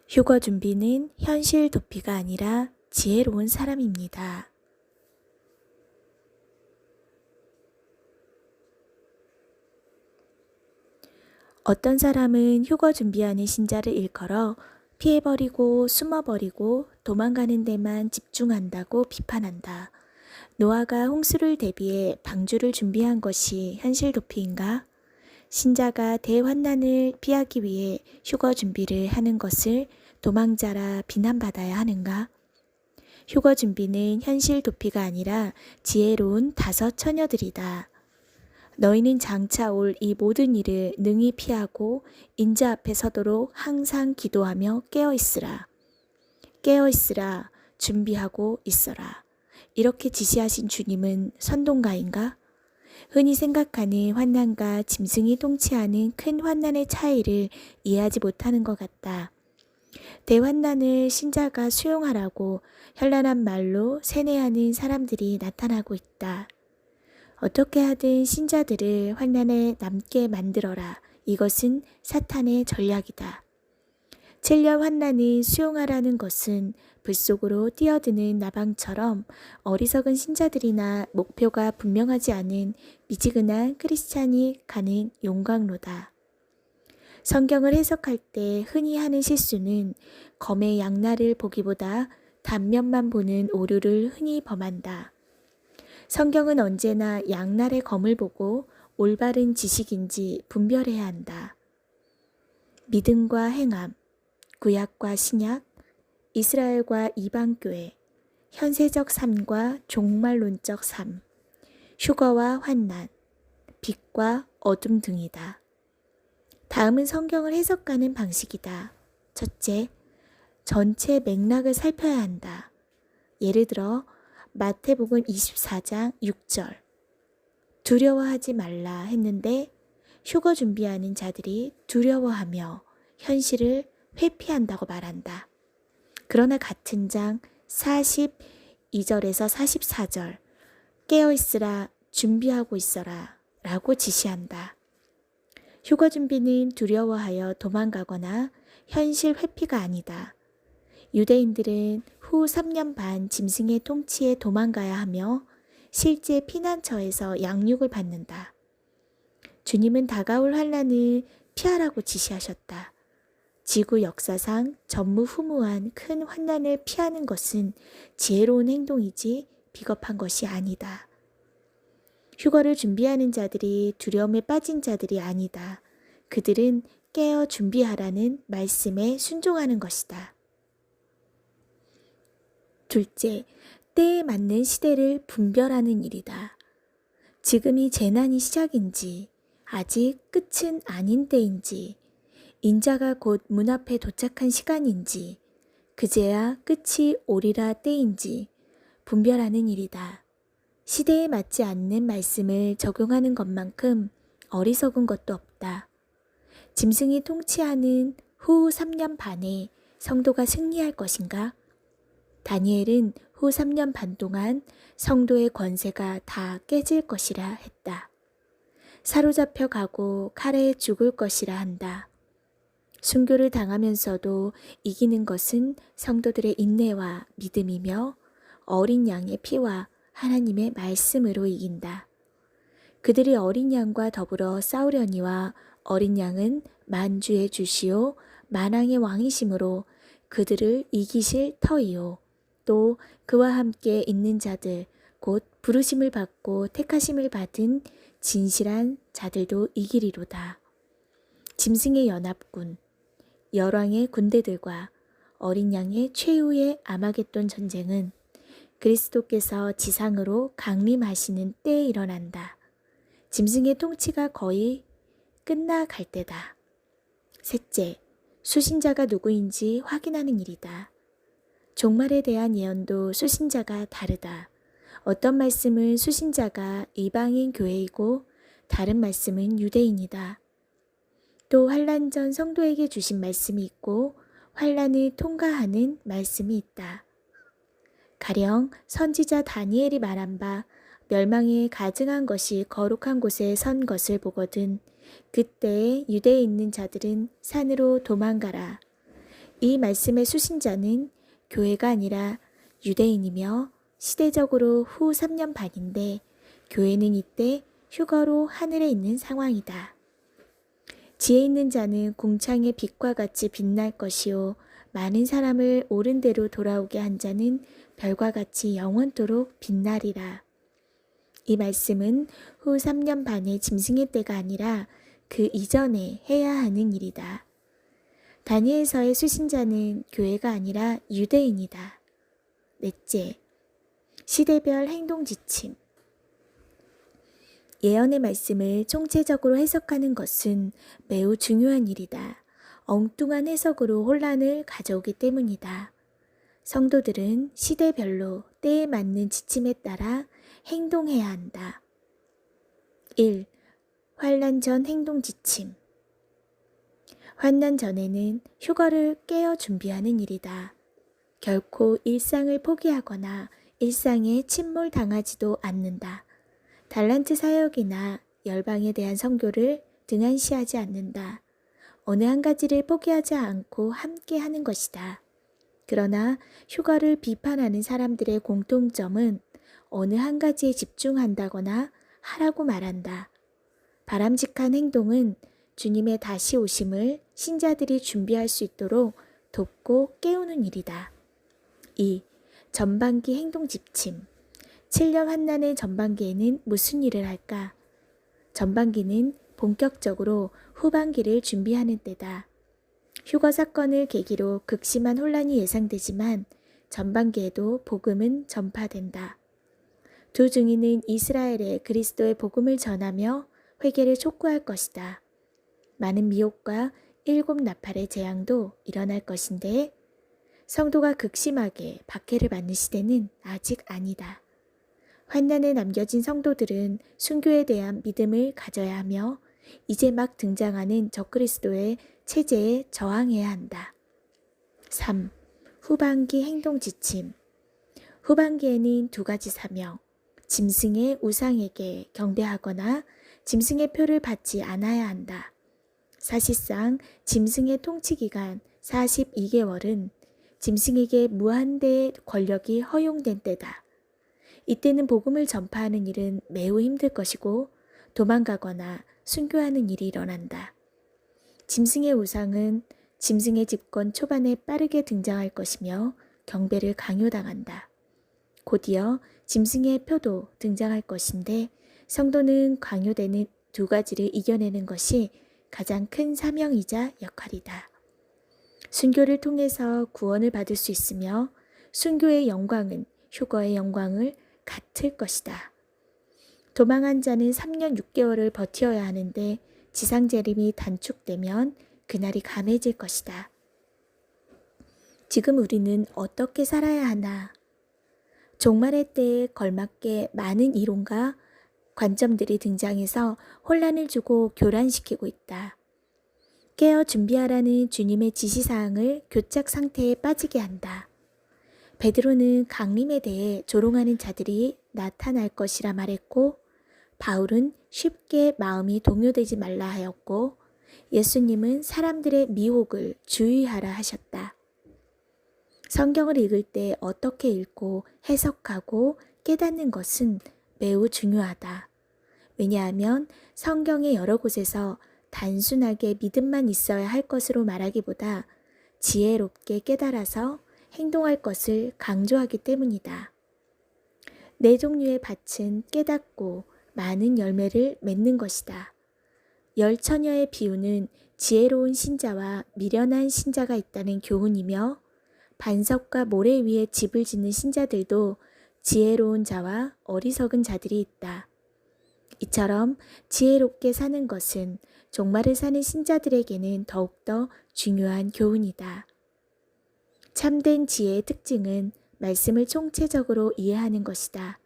휴거 준비는 현실 도피가 아니라 지혜로운 사람입니다. 어떤 사람은 휴거 준비하는 신자를 일컬어 피해버리고 숨어버리고 도망가는 데만 집중한다고 비판한다. 노아가 홍수를 대비해 방주를 준비한 것이 현실 도피인가? 신자가 대환난을 피하기 위해 휴거 준비를 하는 것을 도망자라 비난받아야 하는가? 휴거 준비는 현실 도피가 아니라 지혜로운 다섯 처녀들이다. 너희는 장차 올 이 모든 일을 능히 피하고 인자 앞에 서도록 항상 기도하며 깨어있으라. 깨어있으라. 준비하고 있어라. 이렇게 지시하신 주님은 선동가인가? 흔히 생각하는 환난과 짐승이 통치하는 큰 환난의 차이를 이해하지 못하는 것 같다. 대환난을 신자가 수용하라고 현란한 말로 세뇌하는 사람들이 나타나고 있다. 어떻게 하든 신자들을 환난에 남게 만들어라. 이것은 사탄의 전략이다. 7년 환난을 수용하라는 것은 불 속으로 뛰어드는 나방처럼 어리석은 신자들이나 목표가 분명하지 않은 미지근한 크리스찬이 가는 용광로다. 성경을 해석할 때 흔히 하는 실수는 검의 양날을 보기보다 단면만 보는 오류를 흔히 범한다. 성경은 언제나 양날의 검을 보고 올바른 지식인지 분별해야 한다. 믿음과 행함, 구약과 신약, 이스라엘과 이방교회, 현세적 삶과 종말론적 삶, 휴거와 환난, 빛과 어둠 등이다. 다음은 성경을 해석하는 방식이다. 첫째, 전체 맥락을 살펴야 한다. 예를 들어 마태복음 24장 6절 두려워하지 말라 했는데 휴거 준비하는 자들이 두려워하며 현실을 회피한다고 말한다. 그러나 같은 장 42절에서 44절 깨어있으라 준비하고 있어라 라고 지시한다. 휴거 준비는 두려워하여 도망가거나 현실 회피가 아니다. 유대인들은 후 3년 반 짐승의 통치에 도망가야 하며 실제 피난처에서 양육을 받는다. 주님은 다가올 환난을 피하라고 지시하셨다. 지구 역사상 전무후무한 큰 환난을 피하는 것은 지혜로운 행동이지 비겁한 것이 아니다. 휴거를 준비하는 자들이 두려움에 빠진 자들이 아니다. 그들은 깨어 준비하라는 말씀에 순종하는 것이다. 둘째, 때에 맞는 시대를 분별하는 일이다. 지금이 재난이 시작인지 아직 끝은 아닌 때인지 인자가 곧 문 앞에 도착한 시간인지 그제야 끝이 오리라 때인지 분별하는 일이다. 시대에 맞지 않는 말씀을 적용하는 것만큼 어리석은 것도 없다. 짐승이 통치하는 후 3년 반에 성도가 승리할 것인가? 다니엘은 후 3년 반 동안 성도의 권세가 다 깨질 것이라 했다. 사로잡혀 가고 칼에 죽을 것이라 한다. 순교를 당하면서도 이기는 것은 성도들의 인내와 믿음이며 어린 양의 피와 하나님의 말씀으로 이긴다. 그들이 어린 양과 더불어 싸우려니와 어린 양은 만주의 주시오 만왕의 왕이심으로 그들을 이기실 터이요. 또 그와 함께 있는 자들 곧 부르심을 받고 택하심을 받은 진실한 자들도 이기리로다. 짐승의 연합군, 열왕의 군대들과 어린 양의 최후의 아마겟돈 전쟁은 그리스도께서 지상으로 강림하시는 때에 일어난다. 짐승의 통치가 거의 끝나갈 때다. 셋째, 수신자가 누구인지 확인하는 일이다. 종말에 대한 예언도 수신자가 다르다. 어떤 말씀은 수신자가 이방인 교회이고 다른 말씀은 유대인이다. 또 환난 전 성도에게 주신 말씀이 있고 환난을 통과하는 말씀이 있다. 가령 선지자 다니엘이 말한 바 멸망에 가증한 것이 거룩한 곳에 선 것을 보거든 그때에 유대에 있는 자들은 산으로 도망가라. 이 말씀의 수신자는 교회가 아니라 유대인이며 시대적으로 후 3년 반인데 교회는 이때 휴거로 하늘에 있는 상황이다. 지혜 있는 자는 궁창의 빛과 같이 빛날 것이요 많은 사람을 옳은 대로 돌아오게 한 자는 별과 같이 영원토록 빛나리라. 이 말씀은 후 3년 반의 짐승의 때가 아니라 그 이전에 해야 하는 일이다. 다니엘서의 수신자는 교회가 아니라 유대인이다. 넷째, 시대별 행동 지침. 예언의 말씀을 총체적으로 해석하는 것은 매우 중요한 일이다. 엉뚱한 해석으로 혼란을 가져오기 때문이다. 성도들은 시대별로 때에 맞는 지침에 따라 행동해야 한다. 1. 환난 전 행동 지침. 환난 전에는 휴거를 깨어 준비하는 일이다. 결코 일상을 포기하거나 일상에 침몰당하지도 않는다. 달란트 사역이나 열방에 대한 선교를 등한시하지 않는다. 어느 한 가지를 포기하지 않고 함께 하는 것이다. 그러나 휴거를 비판하는 사람들의 공통점은 어느 한 가지에 집중한다거나 하라고 말한다. 바람직한 행동은 주님의 다시 오심을 신자들이 준비할 수 있도록 돕고 깨우는 일이다. 2. 전반기 행동 지침. 7년 환난의 전반기에는 무슨 일을 할까? 전반기는 본격적으로 후반기를 준비하는 때다. 휴거 사건을 계기로 극심한 혼란이 예상되지만 전반기에도 복음은 전파된다. 두 증인은 이스라엘에 그리스도의 복음을 전하며 회개를 촉구할 것이다. 많은 미혹과 7 나팔의 재앙도 일어날 것인데 성도가 극심하게 박해를 받는 시대는 아직 아니다. 환난에 남겨진 성도들은 순교에 대한 믿음을 가져야 하며 이제 막 등장하는 적그리스도의 체제에 저항해야 한다. 3. 후반기 행동 지침. 후반기에는 2가지 사명, 짐승의 우상에게 경배하거나 짐승의 표를 받지 않아야 한다. 사실상 짐승의 통치기간 42개월은 짐승에게 무한대의 권력이 허용된 때다. 이때는 복음을 전파하는 일은 매우 힘들 것이고 도망가거나 순교하는 일이 일어난다. 짐승의 우상은 짐승의 집권 초반에 빠르게 등장할 것이며 경배를 강요당한다. 곧이어 짐승의 표도 등장할 것인데 성도는 강요되는 2가지를 이겨내는 것이 가장 큰 사명이자 역할이다. 순교를 통해서 구원을 받을 수 있으며 순교의 영광은 휴거의 영광을 같을 것이다. 도망한 자는 3년 6개월을 버텨야 하는데 지상 재림이 단축되면 그날이 감해질 것이다. 지금 우리는 어떻게 살아야 하나? 종말의 때에 걸맞게 많은 이론과 관점들이 등장해서 혼란을 주고 교란시키고 있다. 깨어 준비하라는 주님의 지시사항을 교착 상태에 빠지게 한다. 베드로는 강림에 대해 조롱하는 자들이 나타날 것이라 말했고 바울은 쉽게 마음이 동요되지 말라 하였고 예수님은 사람들의 미혹을 주의하라 하셨다. 성경을 읽을 때 어떻게 읽고 해석하고 깨닫는 것은 매우 중요하다. 왜냐하면 성경의 여러 곳에서 단순하게 믿음만 있어야 할 것으로 말하기보다 지혜롭게 깨달아서 행동할 것을 강조하기 때문이다. 4종류의 밭은 깨닫고 많은 열매를 맺는 것이다. 10처녀의 비유는 지혜로운 신자와 미련한 신자가 있다는 교훈이며 반석과 모래 위에 집을 짓는 신자들도 지혜로운 자와 어리석은 자들이 있다. 이처럼 지혜롭게 사는 것은 종말을 사는 신자들에게는 더욱더 중요한 교훈이다. 참된 지혜의 특징은 말씀을 총체적으로 이해하는 것이다.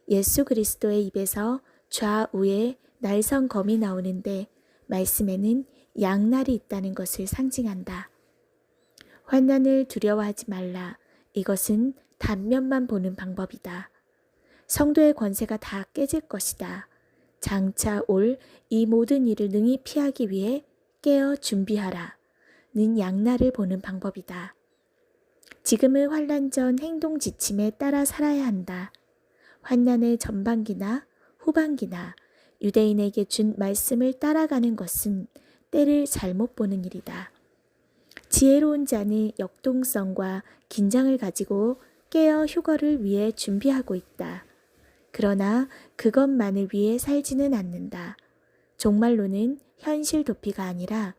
예수 그리스도의 입에서 좌우에 날성검이 나오는데 말씀에는 양날이 있다는 것을 상징한다. 환난을 두려워하지 말라. 이것은 단면만 보는 방법이다. 성도의 권세가 다 깨질 것이다. 장차 올 이 모든 일을 능히 피하기 위해 깨어 준비하라. 양날을 보는 방법이다. 지금은 환란 전 행동 지침에 따라 살아야 한다. 환난의 전반기나 후반기나 유대인에게 준 말씀을 따라가는 것은 때를 잘못 보는 일이다. 지혜로운 자는 역동성과 긴장을 가지고 깨어 휴거를 위해 준비하고 있다. 그러나 그것만을 위해 살지는 않는다. 종말로는 현실 도피가 아니라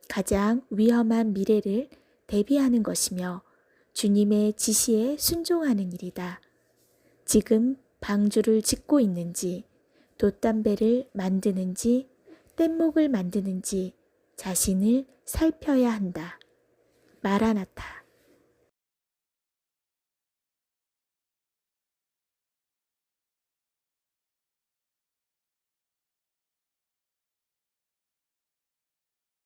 가장 위험한 미래를 대비하는 것이며 주님의 지시에 순종하는 일이다. 지금 방주를 짓고 있는지, 돛담배를 만드는지, 뗏목을 만드는지 자신을 살펴야 한다. 마라나타.